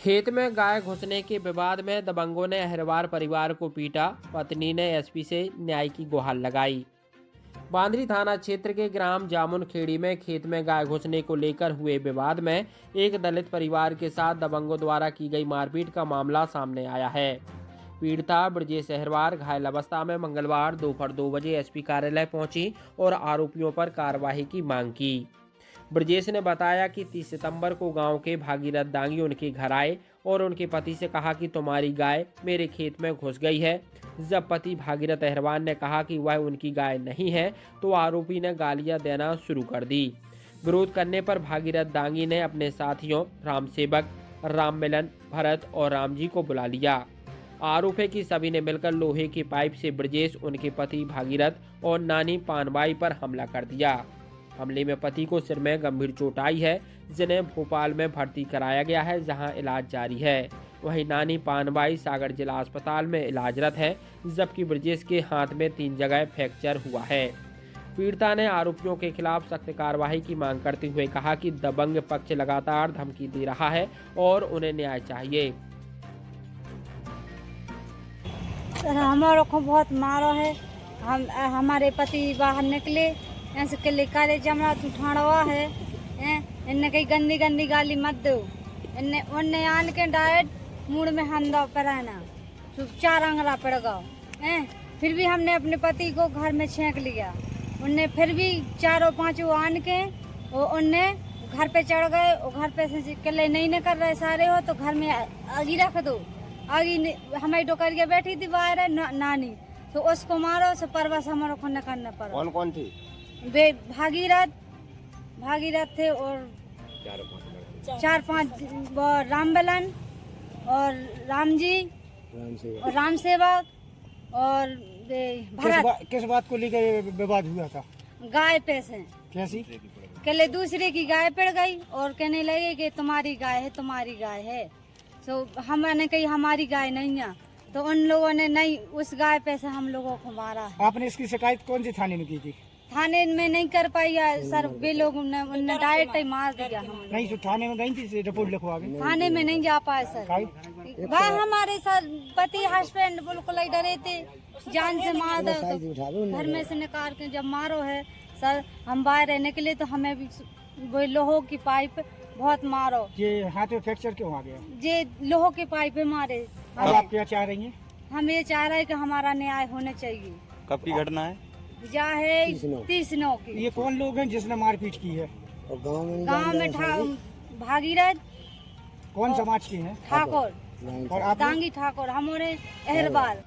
खेत में गाय घुसने के विवाद में दबंगों ने अहरवार परिवार को पीटा। पत्नी ने एसपी से न्याय की गुहार लगाई। बांदरी थाना क्षेत्र के ग्राम जामुन खेड़ी में खेत में गाय घुसने को लेकर हुए विवाद में एक दलित परिवार के साथ दबंगों द्वारा की गई मारपीट का मामला सामने आया है। पीड़िता ब्रजेश अहरवार घायल अवस्था में मंगलवार दोपहर 2 बजे एसपी कार्यालय पहुंची और आरोपियों पर कार्रवाई की मांग की। ब्रजेश ने बताया कि 30 सितंबर को गांव के भागीरथ दांगी उनके घर आए और उनके पति से कहा कि तुम्हारी गाय मेरे खेत में घुस गई है। जब पति भागीरथ अहरवार ने कहा कि वह उनकी गाय नहीं है तो आरोपी ने गालियां देना शुरू कर दी। विरोध करने पर भागीरथ दांगी ने अपने साथियों रामसेवक, राममिलन, भरत और रामजी को बुला लिया। आरोप है कि सभी ने मिलकर लोहे की पाइप से ब्रजेश, उनके पति भागीरथ और नानी पानबाई पर हमला कर दिया। हमले में पति को सिर में गंभीर चोट आई है, जिन्हें भोपाल में भर्ती कराया गया है, जहां इलाज जारी है। वहीं नानी पानबाई सागर जिला अस्पताल में इलाजरत है, जबकि ब्रजेश के हाथ में 3 जगह फ्रैक्चर हुआ है। पीड़िता ने आरोपियों के खिलाफ सख्त कार्रवाई की मांग करते हुए कहा कि दबंग पक्ष लगातार धमकी दे रहा है और उन्हें न्याय चाहिए। हमारे को बहुत मारो है। हमारे पति बाहर निकले, ऐसे के लिखा जमरा तू ठाणवा है, इन्ने कई गंदी गंदी गाली मत दो। इन्ने उन्ने आन के डायरेक्ट मूड में हंदा पराना 4 अंगला पड़ गया। फिर भी हमने अपने पति को घर में छेंक लिया। उनने फिर भी 4-5 आन के उनने घर पे चढ़ गए। घर पे से किले नहीं कर रहे सारे हो तो घर में आगी रख दो। आगी हमारी डोकरिया बैठी थी बाहर नानी, तो उसको मारो से परवश हमारे को न करना पड़ा। कौन कौन थी? भागीरथ थे और 4-5 रामबलन और रामजी और रामसेवक और भरत। किस बात को लेकर विवाद हुआ था? गाय पे से कैसी? कहले दूसरे की गाय पड़ गई और कहने लगे कि तुम्हारी गाय है, तुम्हारी गाय है। तो हमने कही हमारी गाय नहीं है, तो उन लोगों ने नहीं, उस गाय पे से हम लोगों को मारा है। आपने इसकी शिकायत कौन सी थाने में की थी? थाने में नहीं कर पाई सर, वे लोग उन्हें डायरेक्ट ही मार दिया। हम नहीं तो थाने में गई थी रिपोर्ट लिखवा के? थाने में नहीं जा पाए सर। भाई हमारे सर पति हस्बैंड बिल्कुल ही डरे थे, जान से मार दो तो घर में से निकाल के जब मारो है सर, हम बाहर रहने के लिए तो हमें भी वो लोहो की पाइप बहुत मारो। ये हाथ में फ्रैक्चर क्यों आ गया? ये लोहो की पाइप मारे। अब आप क्या चाह रही हैं? हम ये चाह रहे हैं कि हमारा न्याय होना चाहिए। कब की घटना है? जा है 30 की। ये कौन लोग हैं जिसने मारपीट की है? गाँव में भागीरथ कौन समाज के हैं? ठाकुर और आप दांगी ठाकुर, हमारे अहरवार।